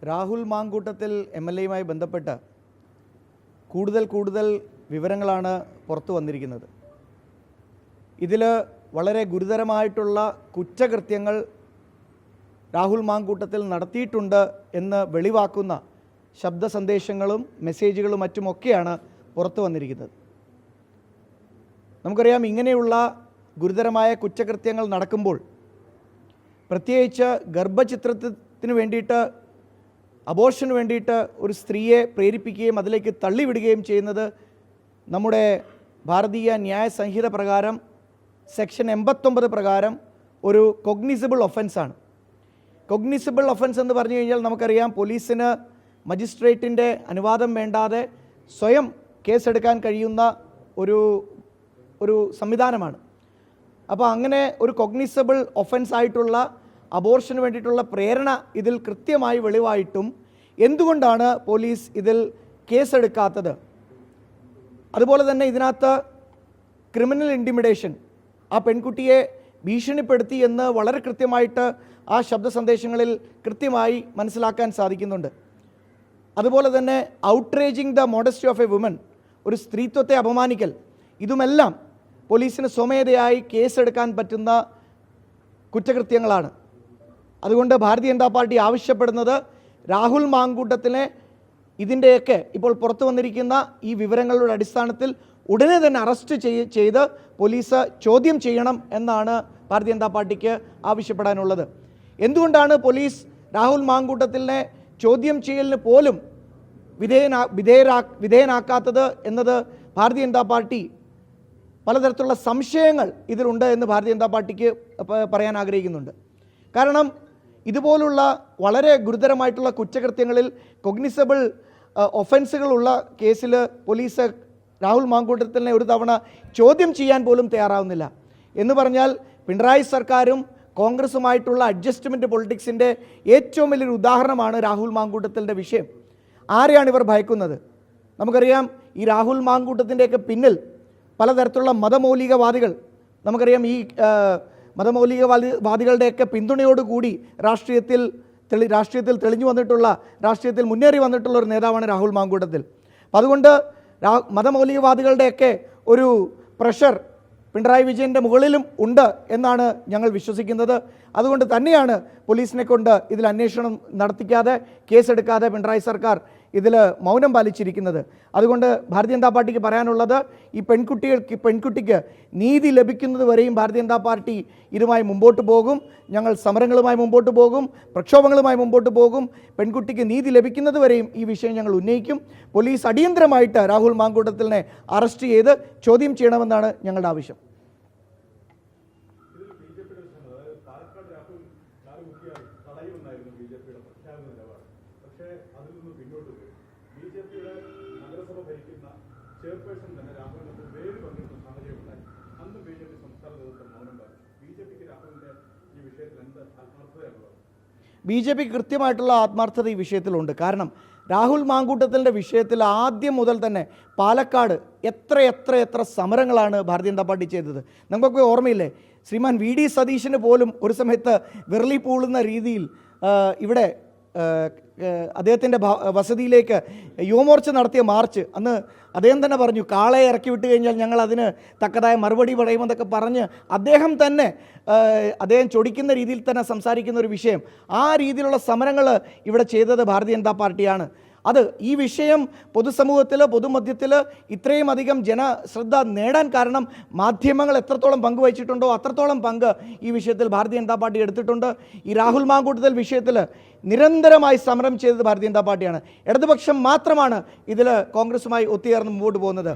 രാഹുൽ മാങ്കൂട്ടത്തിൽ MLA-യുമായി ബന്ധപ്പെട്ട് കൂടുതൽ വിവരങ്ങളാണ് പുറത്തു വന്നിരിക്കുന്നത്. ഇതിൽ വളരെ ഗുരുതരമായിട്ടുള്ള കുറ്റകൃത്യങ്ങൾ രാഹുൽ മാങ്കൂട്ടത്തിൽ നടത്തിയിട്ടുണ്ട് എന്ന് വെളിവാക്കുന്ന ശബ്ദ സന്ദേശങ്ങളും മെസ്സേജുകളും മറ്റുമൊക്കെയാണ് പുറത്തു വന്നിരിക്കുന്നത്. നമുക്കറിയാം, ഇങ്ങനെയുള്ള ഗുരുതരമായ കുറ്റകൃത്യങ്ങൾ നടക്കുമ്പോൾ പ്രത്യേകിച്ച് ഗർഭചിത്രത്തിന് വേണ്ടിയിട്ട്, അബോർഷന് വേണ്ടിയിട്ട് ഒരു സ്ത്രീയെ പ്രേരിപ്പിക്കുകയും അതിലേക്ക് തള്ളിവിടുകയും ചെയ്യുന്നത് നമ്മുടെ ഭാരതീയ ന്യായ സംഹിത പ്രകാരം സെക്ഷൻ 89 പ്രകാരം ഒരു കൊഗ്നിസിബിൾ ഒഫൻസാണ്. കൊഗ്നിസിബിൾ ഒഫൻസ് എന്ന് പറഞ്ഞു കഴിഞ്ഞാൽ നമുക്കറിയാം, പോലീസിന് മജിസ്ട്രേറ്റിൻ്റെ അനുവാദം വേണ്ടാതെ സ്വയം കേസെടുക്കാൻ കഴിയുന്ന ഒരു സംവിധാനമാണ്. അപ്പോൾ അങ്ങനെ ഒരു കൊഗ്നിസിബിൾ ഒഫൻസ് ആയിട്ടുള്ള അബോർഷന് വേണ്ടിയിട്ടുള്ള പ്രേരണ ഇതിൽ കൃത്യമായി വെളിവായിട്ടും എന്തുകൊണ്ടാണ് പോലീസ് ഇതിൽ കേസെടുക്കാത്തത്? അതുപോലെ തന്നെ ഇതിനകത്ത് ക്രിമിനൽ ഇൻറ്റിമിഡേഷൻ, ആ പെൺകുട്ടിയെ ഭീഷണിപ്പെടുത്തി എന്ന് വളരെ കൃത്യമായിട്ട് ആ ശബ്ദ സന്ദേശങ്ങളിൽ കൃത്യമായി മനസ്സിലാക്കാൻ സാധിക്കുന്നുണ്ട്. അതുപോലെ തന്നെ outraging the modesty of a woman, ഒരു സ്ത്രീത്വത്തെ അപമാനിക്കൽ, ഇതുമെല്ലാം പോലീസിന് സ്വമേധയായി കേസെടുക്കാൻ പറ്റുന്ന കുറ്റകൃത്യങ്ങളാണ്. അതുകൊണ്ട് ഭാരതീയ ജനതാ പാർട്ടി ആവശ്യപ്പെടുന്നത് രാഹുൽ മാങ്കൂട്ടത്തിനെ ഇതിൻ്റെയൊക്കെ ഇപ്പോൾ പുറത്തു വന്നിരിക്കുന്ന ഈ വിവരങ്ങളുടെ അടിസ്ഥാനത്തിൽ ഉടനെ തന്നെ അറസ്റ്റ് ചെയ്ത് പോലീസ് ചോദ്യം ചെയ്യണം എന്നാണ് ഭാരതീയ ജനതാ പാർട്ടിക്ക് ആവശ്യപ്പെടാനുള്ളത്. എന്തുകൊണ്ടാണ് പോലീസ് രാഹുൽ മാങ്കൂട്ടത്തിനെ ചോദ്യം ചെയ്യലിന് പോലും വിധേയനാക്കാത്തത് എന്നത് ഭാരതീയ ജനതാ പാർട്ടി പലതരത്തിലുള്ള സംശയങ്ങൾ ഇതിലുണ്ട് എന്ന് ഭാരതീയ ജനതാ പാർട്ടിക്ക് പറയാൻ ആഗ്രഹിക്കുന്നുണ്ട്. കാരണം ഇതുപോലുള്ള വളരെ ഗുരുതരമായിട്ടുള്ള കുറ്റകൃത്യങ്ങളിൽ കൊഗ്നിസബിൾ ഒഫൻസുകളുള്ള കേസിൽ പോലീസ് രാഹുൽ മാങ്കൂട്ടത്തിനെ ഒരു തവണ ചോദ്യം ചെയ്യാൻ പോലും തയ്യാറാവുന്നില്ല. എന്ന് പറഞ്ഞാൽ പിണറായി സർക്കാരും കോൺഗ്രസുമായിട്ടുള്ള അഡ്ജസ്റ്റ്മെൻറ്റ് പൊളിറ്റിക്സിൻ്റെ ഏറ്റവും വലിയൊരു ഉദാഹരണമാണ് രാഹുൽ മാങ്കൂട്ടത്തിൻ്റെ വിഷയം. ആരെയാണ് ഇവർ ഭയക്കുന്നത്? നമുക്കറിയാം, ഈ രാഹുൽ മാങ്കൂട്ടത്തിൻ്റെയൊക്കെ പിന്നിൽ പലതരത്തിലുള്ള മതമൗലികവാദികൾ, നമുക്കറിയാം, ഈ മതമൗലികവാദികളുടെയൊക്കെ പിന്തുണയോടുകൂടി രാഷ്ട്രീയത്തിൽ തെളിഞ്ഞു വന്നിട്ടുള്ള, രാഷ്ട്രീയത്തിൽ മുന്നേറി വന്നിട്ടുള്ള ഒരു നേതാവാണ് രാഹുൽ മാങ്കൂട്ടത്തിൽ. അപ്പം അതുകൊണ്ട് മതമൗലികവാദികളുടെയൊക്കെ ഒരു പ്രഷർ പിണറായി വിജയൻ്റെ മുകളിലും ഉണ്ട് എന്നാണ് ഞങ്ങൾ വിശ്വസിക്കുന്നത്. അതുകൊണ്ട് തന്നെയാണ് പോലീസിനെ കൊണ്ട് ഇതിൽ അന്വേഷണം നടത്തിക്കാതെ, കേസെടുക്കാതെ പിണറായി സർക്കാർ ഇതിൽ മൗനം പാലിച്ചിരിക്കുന്നത്. അതുകൊണ്ട് ഭാരതീയ ജനതാ പാർട്ടിക്ക് പറയാനുള്ളത്, ഈ പെൺകുട്ടിക്ക് നീതി ലഭിക്കുന്നത് വരെയും ഭാരതീയ ജനതാ പാർട്ടി ഇതുമായി മുമ്പോട്ട് പോകും. ഞങ്ങൾ സമരങ്ങളുമായി മുമ്പോട്ട് പോകും, പ്രക്ഷോഭങ്ങളുമായി മുമ്പോട്ട് പോകും. പെൺകുട്ടിക്ക് നീതി ലഭിക്കുന്നത് വരെയും ഈ വിഷയം ഞങ്ങൾ ഉന്നയിക്കും. പോലീസ് അടിയന്തരമായിട്ട് രാഹുൽ മാങ്കൂട്ടത്തിനെ അറസ്റ്റ് ചെയ്ത് ചോദ്യം ചെയ്യണമെന്നാണ് ഞങ്ങളുടെ ആവശ്യം. BJP കൃത്യമായിട്ടുള്ള ആത്മാർത്ഥത ഈ വിഷയത്തിലുണ്ട്. കാരണം രാഹുൽ മാങ്കൂട്ടത്തിൻ്റെ വിഷയത്തിൽ ആദ്യം മുതൽ തന്നെ പാലക്കാട് എത്ര സമരങ്ങളാണ് ഭാരതീയ ജനതാ പാർട്ടി ചെയ്തത്. നമുക്കൊക്കെ ഓർമ്മയില്ലേ, ശ്രീമാൻ VD സതീശന് പോലും ഒരു സമയത്ത് വിരളി പൂളുന്ന രീതിയിൽ ഇവിടെ അദ്ദേഹത്തിൻ്റെ വസതിയിലേക്ക് യുവമോർച്ച നടത്തിയ മാർച്ച്, അന്ന് അദ്ദേഹം തന്നെ പറഞ്ഞു, കാളയെ ഇറക്കി വിട്ട് കഴിഞ്ഞാൽ ഞങ്ങൾ അതിന് തക്കതായ മറുപടി പറയുമെന്നൊക്കെ പറഞ്ഞ് അദ്ദേഹം ചൊടിക്കുന്ന രീതിയിൽ തന്നെ സംസാരിക്കുന്ന ഒരു വിഷയം, ആ രീതിയിലുള്ള സമരങ്ങൾ ഇവിടെ ചെയ്തത് ഭാരതീയ ജനതാ പാർട്ടിയാണ്. അത് ഈ വിഷയം പൊതുസമൂഹത്തിൽ, പൊതുമധ്യത്തിൽ ഇത്രയും അധികം ജനശ്രദ്ധ നേടാൻ കാരണം മാധ്യമങ്ങൾ എത്രത്തോളം പങ്കുവഹിച്ചിട്ടുണ്ടോ അത്രത്തോളം പങ്ക് ഈ വിഷയത്തിൽ ഭാരതീയ ജനതാ പാർട്ടി എടുത്തിട്ടുണ്ട്. ഈ രാഹുൽ മാങ്കൂട്ടത്തിൽ വിഷയത്തിൽ നിരന്തരമായി സമരം ചെയ്തത് ഭാരതീയ ജനതാ പാർട്ടിയാണ്. ഇടതുപക്ഷം മാത്രമാണ് ഇതിൽ കോൺഗ്രസുമായി ഒത്തുചേർന്ന് മുമ്പോട്ട് പോകുന്നത്.